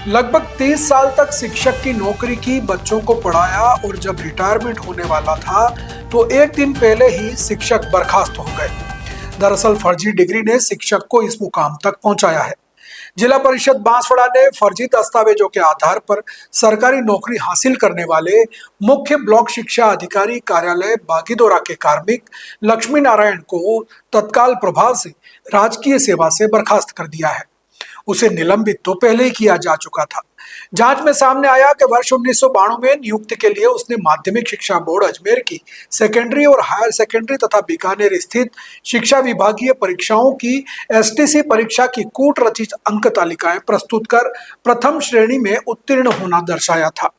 लगभग 30 साल तक शिक्षक की नौकरी की, बच्चों को पढ़ाया और जब रिटायरमेंट होने वाला था तो एक दिन पहले ही शिक्षक बर्खास्त हो गए। दरअसल फर्जी डिग्री ने शिक्षक को इस मुकाम तक पहुंचाया है। जिला परिषद बांसवाड़ा ने फर्जी दस्तावेजों के आधार पर सरकारी नौकरी हासिल करने वाले मुख्य ब्लॉक शिक्षा अधिकारी कार्यालय बागीदोरा के कार्मिक लक्ष्मी नारायण को तत्काल प्रभाव से राजकीय सेवा से बर्खास्त कर दिया है। उसे निलंबित तो पहले ही किया जा चुका था। जांच में सामने आया कि वर्ष 1992 में नियुक्ति के लिए उसने माध्यमिक शिक्षा बोर्ड अजमेर की सेकेंडरी और हायर सेकेंडरी तथा बीकानेर स्थित शिक्षा विभागीय परीक्षाओं की एसटीसी परीक्षा की कूट रचित अंक तालिकाएं प्रस्तुत कर प्रथम श्रेणी में उत्तीर्ण होना दर्शाया था।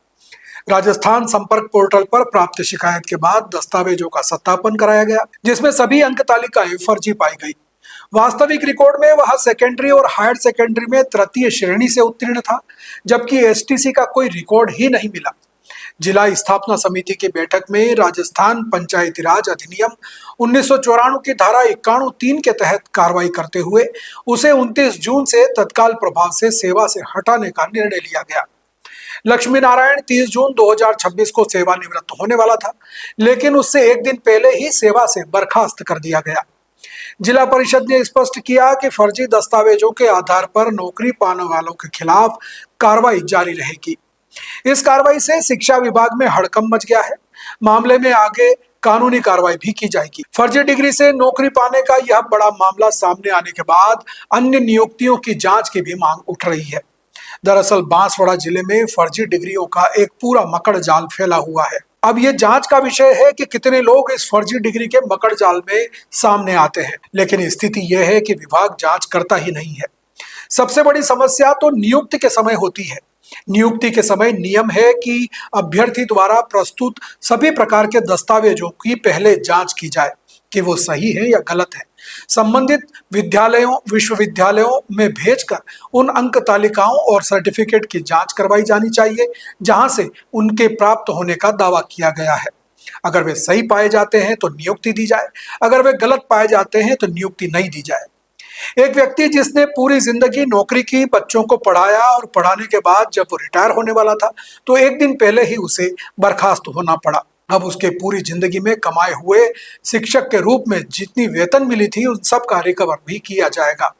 राजस्थान संपर्क पोर्टल पर प्राप्त शिकायत के बाद दस्तावेजों का सत्यापन कराया गया, जिसमें सभी अंक तालिकाएं फर्जी पाई गई। वास्तविक रिकॉर्ड में वह सेकेंडरी और हायर सेकेंडरी में तृतीय श्रेणी से उत्तीर्ण था, जबकि एसटीसी का कोई रिकॉर्ड ही नहीं मिला। जिला स्थापना समिति की बैठक में राजस्थान पंचायती राज अधिनियम 1994 की धारा 91(3) के तहत कार्रवाई करते हुए उसे 29 जून से तत्काल प्रभाव से सेवा से हटाने का निर्णय लिया गया। लक्ष्मी नारायण 30 जून 2026 को सेवानिवृत्त होने वाला था, लेकिन उससे एक दिन पहले ही सेवा से बर्खास्त कर दिया गया। जिला परिषद ने स्पष्ट किया कि फर्जी दस्तावेजों के आधार पर नौकरी पाने वालों के खिलाफ कार्रवाई जारी रहेगी। इस कार्रवाई से शिक्षा विभाग में हड़कंप मच गया है। मामले में आगे कानूनी कार्रवाई भी की जाएगी। फर्जी डिग्री से नौकरी पाने का यह बड़ा मामला सामने आने के बाद अन्य नियुक्तियों की जांच की भी मांग उठ रही है। दरअसल बांसवाड़ा जिले में फर्जी डिग्रियों का एक पूरा मकड़ जाल फैला हुआ है। अब ये जांच का विषय है कि कितने लोग इस फर्जी डिग्री के मकड़ जाल में सामने आते हैं, लेकिन स्थिति यह है कि विभाग जांच करता ही नहीं है। सबसे बड़ी समस्या तो नियुक्ति के समय होती है। नियुक्ति के समय नियम है कि अभ्यर्थी द्वारा प्रस्तुत सभी प्रकार के दस्तावेजों की पहले जांच की जाए कि वो सही है या गलत है। संबंधित विद्यालयों विश्वविद्यालयों में भेजकर उन अंक तालिकाओं और सर्टिफिकेट की जांच करवाई जानी चाहिए जहां से उनके प्राप्त होने का दावा किया गया है। अगर वे सही पाए जाते हैं तो नियुक्ति दी जाए, अगर वे गलत पाए जाते हैं तो नियुक्ति नहीं दी जाए। एक व्यक्ति जिसने पूरी जिंदगी नौकरी की, बच्चों को पढ़ाया और पढ़ाने के बाद जब वो रिटायर होने वाला था तो एक दिन पहले ही उसे बर्खास्त होना पड़ा। अब उसके पूरी जिंदगी में कमाए हुए शिक्षक के रूप में जितनी वेतन मिली थी उन सब का रिकवर भी किया जाएगा।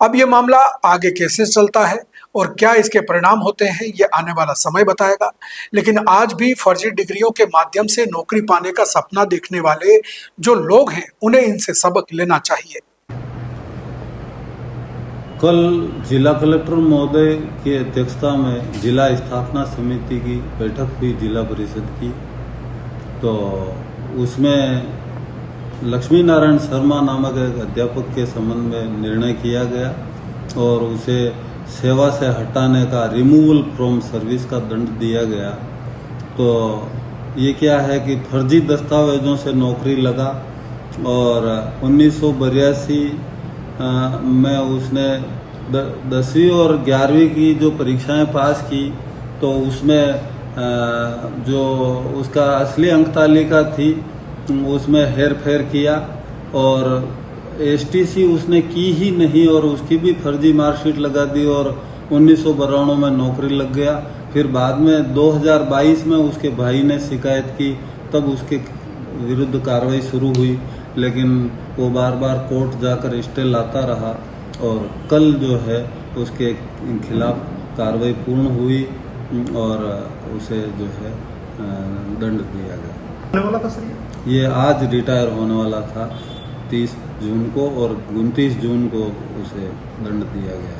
अब ये मामला आगे कैसे चलता है और क्या इसके परिणाम होते हैं ये आने वाला समय बताएगा। लेकिन आज भी फर्जी डिग्रियों के माध्यम से नौकरी पाने का सपना देखने वाले जो लोग हैं उन्हें इनसे सबक लेना चाहिए। कल जिला कलेक्टर महोदय की अध्यक्षता में जिला स्थापना समिति की बैठक हुई जिला परिषद की, तो उसमें लक्ष्मी नारायण शर्मा नामक एक अध्यापक के संबंध में निर्णय किया गया और उसे सेवा से हटाने का, रिमूवल फ्रॉम सर्विस का दंड दिया गया। तो ये क्या है कि फर्जी दस्तावेजों से नौकरी लगा और 1982 में उसने 10वीं और 11वीं की जो परीक्षाएं पास की तो उसमें जो उसका असली अंक तालिका थी उसमें हेर फेर किया और एसटीसी उसने की ही नहीं और उसकी भी फर्जी मार्कशीट लगा दी और 1992 में नौकरी लग गया। फिर बाद में 2022 में उसके भाई ने शिकायत की, तब उसके विरुद्ध कार्रवाई शुरू हुई, लेकिन वो बार बार कोर्ट जाकर स्टे लाता रहा और कल जो है उसके खिलाफ कार्रवाई पूर्ण हुई और उसे जो है दंड दिया गया। होने वाला था सर ये आज रिटायर होने वाला था 30 जून को और 29 जून को उसे दंड दिया गया।